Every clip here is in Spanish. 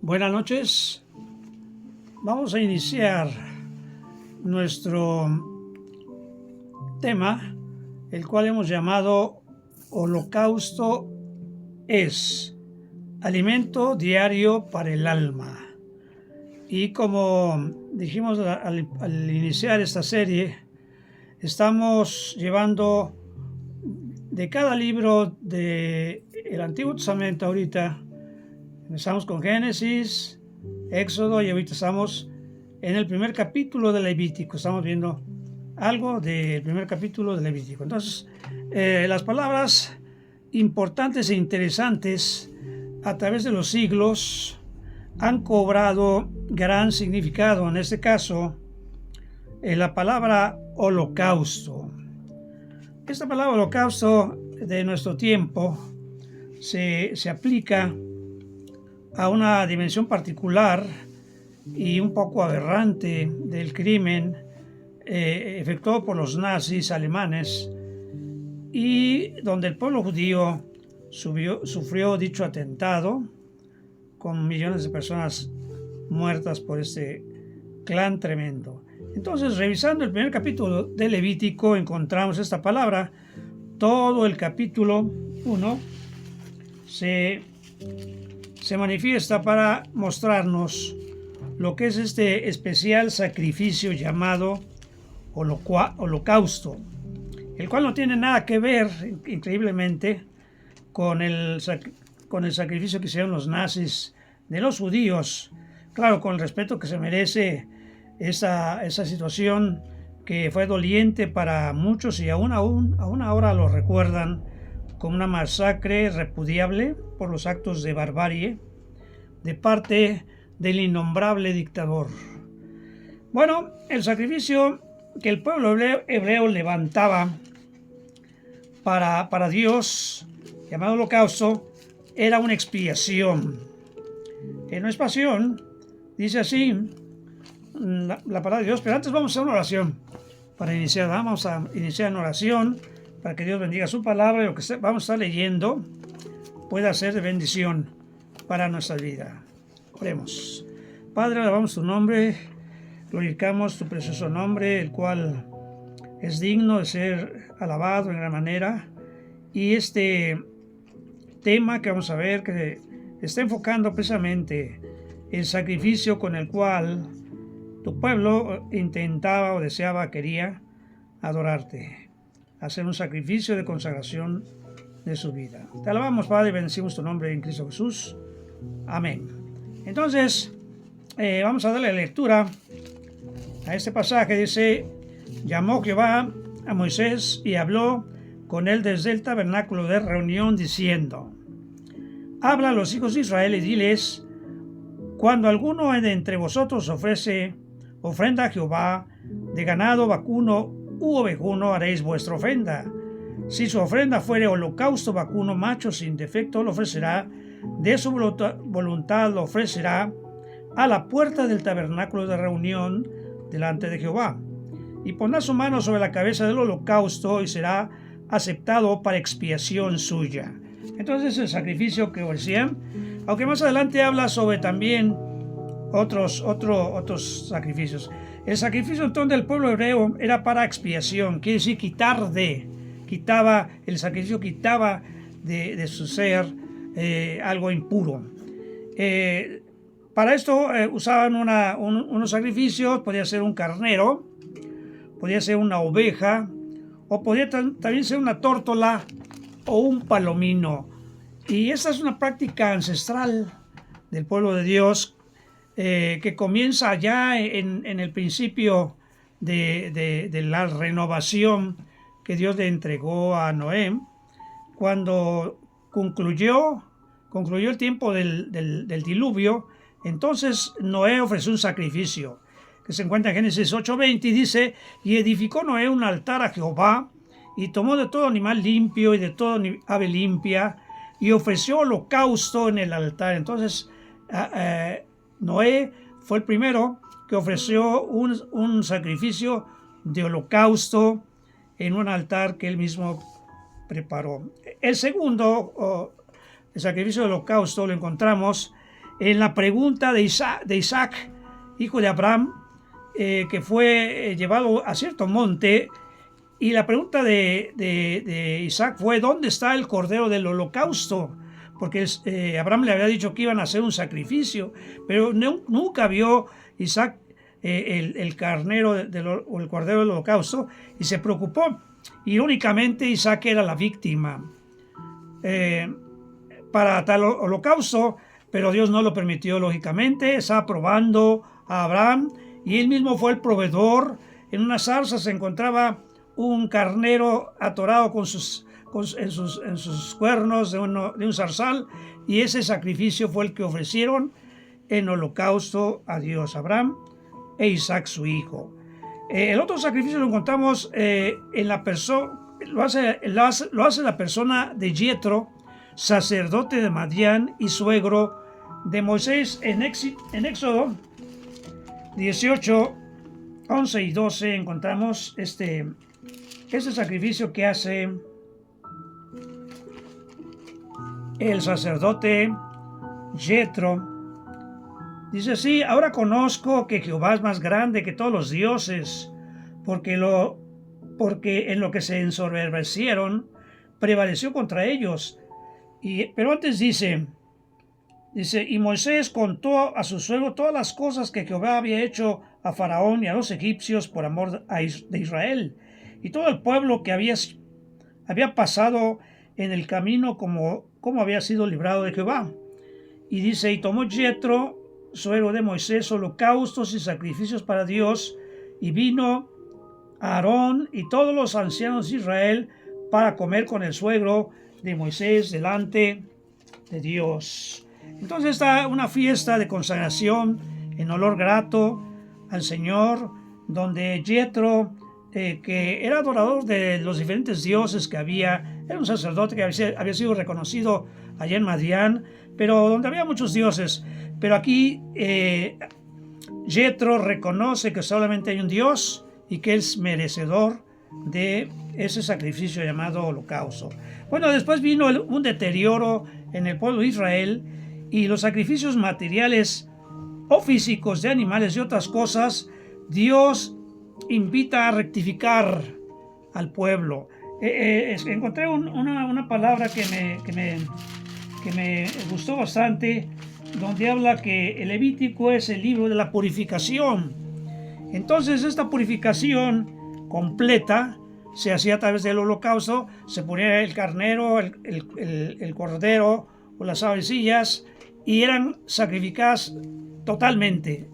Buenas noches. Vamos a iniciar nuestro tema, el cual hemos llamado Holocausto es alimento diario para el alma. Y como dijimos al iniciar esta serie, estamos llevando de cada libro del Antiguo Testamento ahorita. Empezamos con Génesis, Éxodo y ahorita estamos en el primer capítulo de Levítico. Estamos viendo algo del primer capítulo de Levítico. Entonces, las palabras importantes e interesantes a través de los siglos han cobrado gran significado. En este caso, la palabra holocausto. Esta palabra holocausto de nuestro tiempo se aplica a una dimensión particular y un poco aberrante del crimen efectuado por los nazis alemanes, y donde el pueblo judío sufrió dicho atentado con millones de personas muertas por este clan tremendo. Entonces, revisando el primer capítulo de Levítico, encontramos esta palabra. Todo el capítulo 1 se manifiesta para mostrarnos lo que es este especial sacrificio llamado holocausto, el cual no tiene nada que ver, increíblemente, con el sacrificio que hicieron los nazis de los judíos. Claro, con el respeto que se merece esa situación que fue doliente para muchos y aún ahora lo recuerdan como una masacre repudiable por los actos de barbarie de parte del innombrable dictador. Bueno, el sacrificio que el pueblo hebreo levantaba para Dios, llamado holocausto, era una expiación. No es pasión, dice así la palabra de Dios. Pero antes vamos a hacer una oración para iniciar. Vamos a iniciar en oración para que Dios bendiga su palabra y lo que vamos a estar leyendo pueda ser de bendición para nuestra vida. Oremos. Padre, alabamos tu nombre, glorificamos tu precioso nombre, el cual es digno de ser alabado en gran manera. Y este tema que vamos a ver, que está enfocando precisamente el sacrificio con el cual tu pueblo intentaba o deseaba, quería adorarte, hacer un sacrificio de consagración de su vida. Te alabamos, Padre, y bendecimos tu nombre en Cristo Jesús. Amén. Entonces, vamos a darle lectura a este pasaje. Dice: llamó Jehová a Moisés y habló con él desde el tabernáculo de reunión, diciendo: habla a los hijos de Israel y diles: cuando alguno de entre vosotros ofrece ofrenda a Jehová de ganado vacuno u ovejuno, haréis vuestra ofrenda. Si su ofrenda fuere holocausto vacuno macho sin defecto, lo ofrecerá de su voluntad, lo ofrecerá a la puerta del tabernáculo de reunión delante de Jehová, y pondrá su mano sobre la cabeza del holocausto y será aceptado para expiación suya. Entonces, el sacrificio que ofrecían, aunque más adelante habla sobre también otros sacrificios. El sacrificio entonces del pueblo hebreo era para expiación, quiere decir el sacrificio quitaba de su ser algo impuro. Para esto usaban unos sacrificios. Podía ser un carnero, podía ser una oveja, o podía también ser una tórtola o un palomino. Y esta es una práctica ancestral del pueblo de Dios, que comienza ya en el principio de la renovación que Dios le entregó a Noé. Cuando concluyó el tiempo del diluvio, entonces Noé ofreció un sacrificio que se encuentra en Génesis 8:20, y dice: y edificó Noé un altar a Jehová, y tomó de todo animal limpio y de toda ave limpia, y ofreció holocausto en el altar. Entonces Noé fue el primero que ofreció un sacrificio de holocausto en un altar que él mismo preparó. El segundo, el sacrificio de holocausto, lo encontramos en la pregunta de Isaac, hijo de Abraham, que fue llevado a cierto monte, y la pregunta de Isaac fue: ¿dónde está el cordero del holocausto? Porque Abraham le había dicho que iban a hacer un sacrificio, pero nunca vio Isaac el carnero o el cordero del holocausto, y se preocupó. Irónicamente, Isaac era la víctima para tal holocausto, pero Dios no lo permitió, lógicamente. Estaba probando a Abraham, y él mismo fue el proveedor. En una zarza se encontraba un carnero atorado en sus cuernos de un zarzal, y ese sacrificio fue el que ofrecieron en holocausto a Dios, Abraham e Isaac su hijo. El otro sacrificio lo encontramos en la persona, lo hace la persona de Jetro, sacerdote de Madián y suegro de Moisés. En Éxodo 18, 11 y 12 encontramos este sacrificio que hace el sacerdote Jetro. Dice así: ahora conozco que Jehová es más grande que todos los dioses, porque en lo que se ensoberbecieron prevaleció contra ellos. Pero antes dice, y Moisés contó a su suegro todas las cosas que Jehová había hecho a Faraón y a los egipcios por amor de Israel, y todo el pueblo que había pasado en el camino, como había sido librado de Jehová. Y dice: y tomó Jetro, suegro de Moisés, holocaustos y sacrificios para Dios, y vino Aarón y todos los ancianos de Israel para comer con el suegro de Moisés delante de Dios. Entonces está una fiesta de consagración en olor grato al Señor, donde Jetro, que era adorador de los diferentes dioses que había, era un sacerdote que había sido reconocido allá en Madián, pero donde había muchos dioses. Pero aquí Jetro reconoce que solamente hay un Dios y que es merecedor de ese sacrificio llamado holocausto. Bueno, después vino un deterioro en el pueblo de Israel, y los sacrificios materiales o físicos de animales y otras cosas, Dios invita a rectificar al pueblo. Encontré una palabra que me gustó bastante, donde habla que el Levítico es el libro de la purificación. Entonces, esta purificación completa se hacía a través del holocausto. Se ponía el carnero, el cordero o las avecillas, y eran sacrificadas totalmente.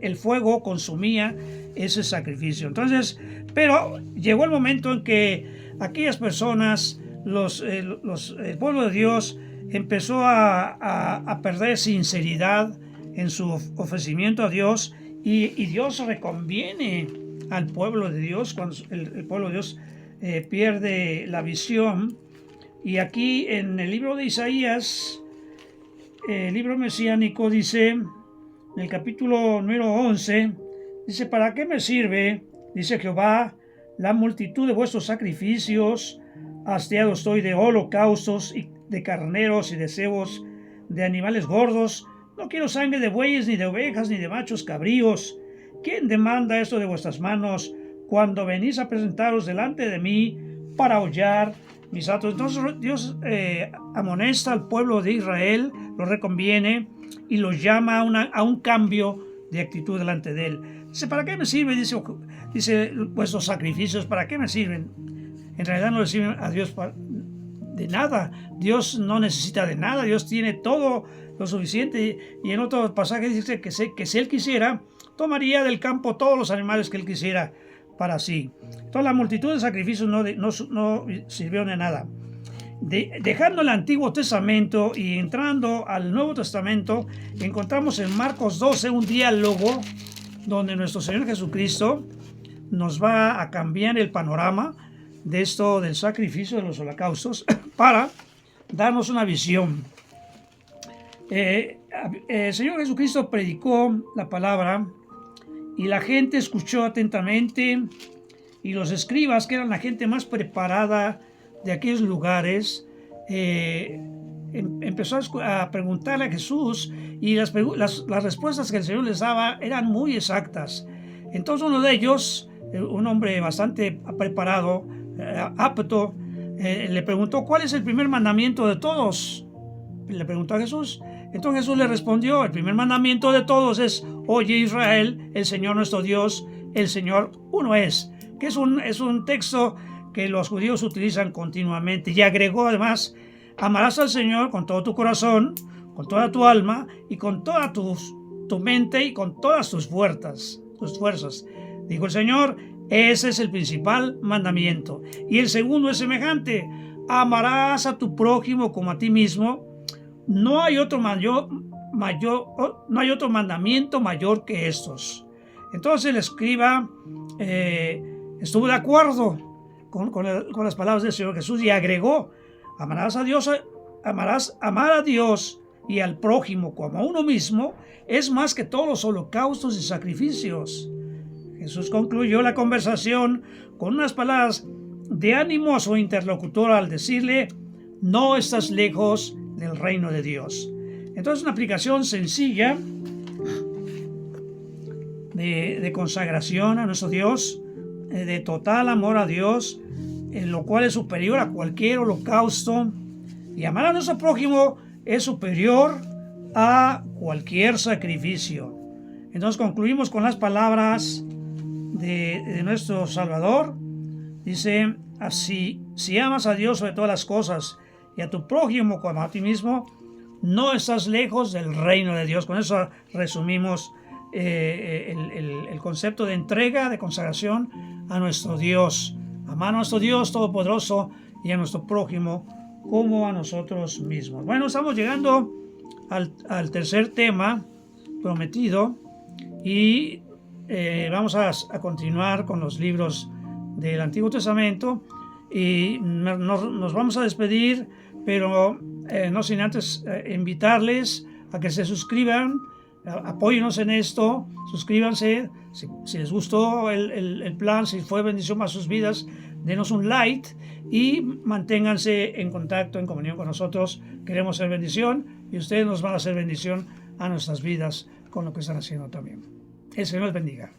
El fuego consumía ese sacrificio. Entonces, pero llegó el momento en que aquellas personas, el pueblo de Dios, empezó a perder sinceridad en su ofrecimiento a Dios, y Dios reconviene al pueblo de Dios cuando el pueblo de Dios pierde la visión. Y aquí en el libro de Isaías, el libro mesiánico, dice, en el capítulo número 11, dice: ¿para qué me sirve, dice Jehová, la multitud de vuestros sacrificios? Hastiado estoy de holocaustos y de carneros y de cebos de animales gordos. No quiero sangre de bueyes, ni de ovejas, ni de machos cabríos. ¿Quién demanda esto de vuestras manos cuando venís a presentaros delante de mí para hollar mis atos? Entonces Dios amonesta al pueblo de Israel, lo reconviene y los llama a un cambio de actitud delante de él. Dice: ¿para qué me sirve? Dice vuestros sacrificios, ¿para qué me sirven? En realidad no le sirven a Dios de nada. Dios no necesita de nada. Dios tiene todo lo suficiente. Y en otro pasaje dice que si él quisiera, tomaría del campo todos los animales que él quisiera para sí. Toda la multitud de sacrificios no sirvieron de nada. Dejando el Antiguo Testamento y entrando al Nuevo Testamento, encontramos en Marcos 12 un diálogo donde nuestro Señor Jesucristo nos va a cambiar el panorama de esto del sacrificio de los holocaustos para darnos una visión. El Señor Jesucristo predicó la palabra y la gente escuchó atentamente, y los escribas, que eran la gente más preparada de aquellos lugares, empezó a preguntarle a Jesús y las respuestas que el Señor les daba eran muy exactas. Entonces uno de ellos, un hombre bastante preparado, apto, le preguntó: ¿cuál es el primer mandamiento de todos? Le preguntó a Jesús. Entonces Jesús le respondió: el primer mandamiento de todos es: oye Israel, el Señor nuestro Dios, el Señor uno es. Que es un texto que los judíos utilizan continuamente. Y agregó además: amarás al Señor con todo tu corazón, con toda tu alma y con toda tu mente y con todas tus fuerzas. Dijo el Señor: ese es el principal mandamiento. Y el segundo es semejante: amarás a tu prójimo como a ti mismo. No hay otro mandamiento mayor que estos. Entonces el escriba estuvo de acuerdo con las palabras del Señor Jesús y agregó: amar a Dios y al prójimo como a uno mismo es más que todos los holocaustos y sacrificios. Jesús concluyó la conversación con unas palabras de ánimo a su interlocutor al decirle: no estás lejos del reino de Dios. Entonces, una aplicación sencilla de consagración a nuestro Dios, de total amor a Dios, en lo cual es superior a cualquier holocausto, y amar a nuestro prójimo es superior a cualquier sacrificio. Entonces concluimos con las palabras de nuestro Salvador. Dice así: si amas a Dios sobre todas las cosas y a tu prójimo como a ti mismo, no estás lejos del reino de Dios. Con eso resumimos el concepto de entrega, de consagración a nuestro Dios. Amar a nuestro Dios Todopoderoso y a nuestro prójimo como a nosotros mismos. Bueno, estamos llegando al tercer tema prometido y vamos a continuar con los libros del Antiguo Testamento y nos vamos a despedir, pero no sin antes invitarles a que se suscriban, apóyenos en esto, suscríbanse, si les gustó el plan, si fue bendición para sus vidas, denos un like y manténganse en contacto, en comunión con nosotros. Queremos ser bendición y ustedes nos van a hacer bendición a nuestras vidas con lo que están haciendo también. El Señor les bendiga.